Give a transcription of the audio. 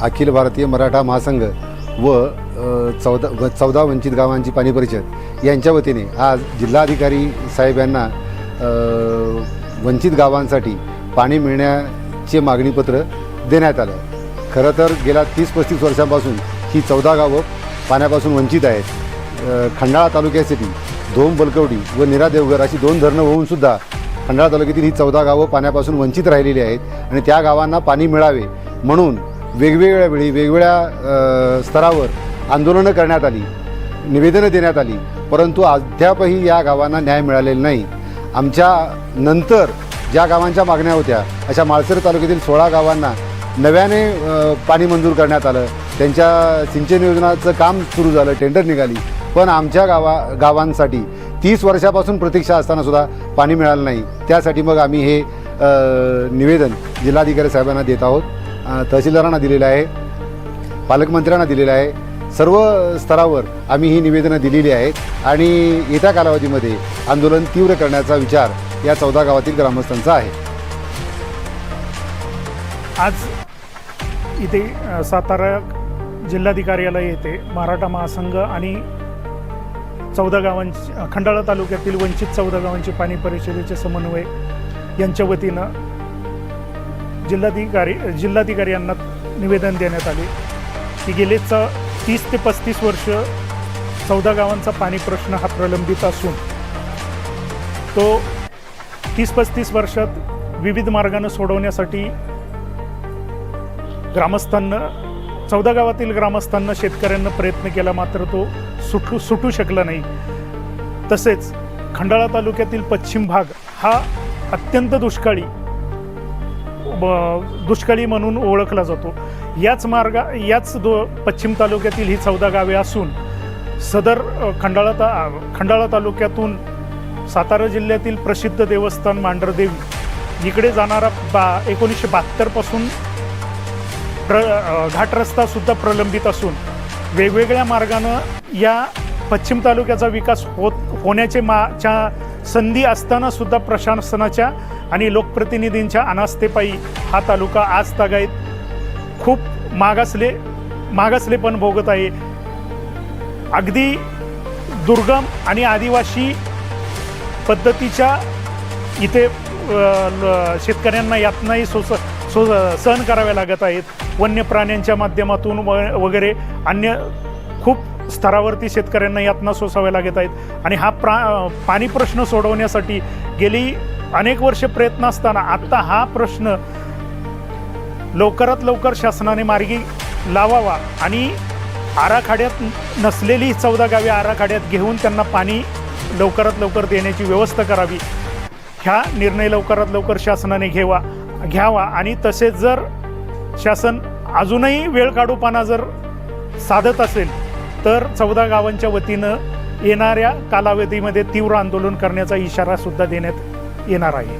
अखिल भारतीय मराठा महासंघ व 14 वंचित गावांची पाणी परिषद यांच्या वतीने आज जिल्हाधिकारी साहेब यांना वंचित गावांसाठी पाणी मिळण्याचे मागणीपत्र देण्यात आलं। खरं तर गेल्या 30-35 वर्षांपासून ही 14 गावं पाण्यापासून वंचित आहेत। खंडाळा तालुक्यासाठी धोम बलकवडी व नीरा देवघर अशी 2 धरणं होऊनसुद्धा खंडाळा तालुक्यातील ही 14 गावं पाण्यापासून वंचित राहिलेली आहेत आणि त्या गावांना पाणी मिळावे म्हणून वेगवेगळ्या वेळी वेगवेगळ्या स्तरावर आंदोलनं करण्यात आली, निवेदनं देण्यात आली, परंतु अद्यापही या गावांना न्याय मिळालेला नाही। आमच्या नंतर ज्या गावांच्या मागण्या होत्या अशा माळसर तालुक्यातील 16 गावांना नव्याने पाणी मंजूर करण्यात आलं। त्यांच्या सिंचन योजनाचं काम सुरू झालं, टेंडर निघाली, पण आमच्या गावांसाठी 30 वर्षापासून प्रतीक्षा असतानासुद्धा पाणी मिळालं नाही। त्यासाठी मग आम्ही हे निवेदन जिल्हाधिकारी साहेबांना देत आहोत। तहसीलदारांना दिलेलं आहे, पालकमंत्र्यांना दिलेलं आहे, सर्व स्तरावर आम्ही ही निवेदनं दिलेली आहेत आणि येत्या कालावधीमध्ये आंदोलन तीव्र करण्याचा विचार या 14 गावातील ग्रामस्थांचा आहे। आज इथे सातारा जिल्हाधिकार्यालय येथे मराठा महासंघ आणि 14 गावांची खंडाळा तालुक्यातील वंचित 14 गावांची पाणी परिषदेचे समन्वय यांच्या वतीनं जिल्हाधिकारी यांना निवेदन देण्यात आले की गेले 30 ते 35 वर्ष 14 गावांचा पाणी प्रश्न हा प्रलंबित असून तो 30-35 वर्षात विविध मार्गाने सोडवण्यासाठी ग्रामस्थांना 14 गावातील ग्रामस्थांना शेतकऱ्यांना प्रयत्न केला, मात्र तो सुटू शकला नाही। तसेच खंडाळा तालुक्यातील पश्चिम भाग हा अत्यंत दुष्काळी म्हणून ओळखला जातो। याच पश्चिम तालुक्यातील ही 14 गावे असून सदर खंडाळा तालुक्यातून सातारा जिल्ह्यातील प्रसिद्ध देवस्थान मांढरदेवी इकडे जाणारा 1972 पासून घाट रस्ता सुद्धा प्रलंबित असून वेगवेगळ्या मार्गानं या पश्चिम तालुक्याचा विकास होण्याच्या संधी असताना सुद्धा प्रशासनाच्या आणि लोकप्रतिनिधींच्या अनास्थेपायी हा तालुका आज तागायत खूप मागासलेपण भोगत आहे। अगदी दुर्गम आणि आदिवासी पद्धतीच्या इथे शेतकऱ्यांना यातनाही सहन कराव्या लागत आहेत। वन्य प्राण्यांच्या माध्यमातून वगैरे अन्य खूप स्तरावरती शेतकऱ्यांना यातना सोसाव्या लागत आहेत आणि हा पाणी प्रश्न सोडवण्यासाठी गेली अनेक वर्ष प्रयत्न असताना आता हा प्रश्न लवकरात लवकर शासनाने मार्गी लावावा आणि आराखड्यात नसलेली 14 गावे आराखड्यात घेऊन त्यांना पाणी लवकरात लवकर देण्याची व्यवस्था करावी। ह्या निर्णय लवकरात लवकर शासनाने घ्यावा आणि तसेच जर शासन अजूनही वेळ काढूपाना जर साधत असेल तर 14 गावांच्या वतीनं येणाऱ्या कालावधीमध्ये तीव्र आंदोलन करण्याचा इशारा सुद्धा देण्यात येणार आहे।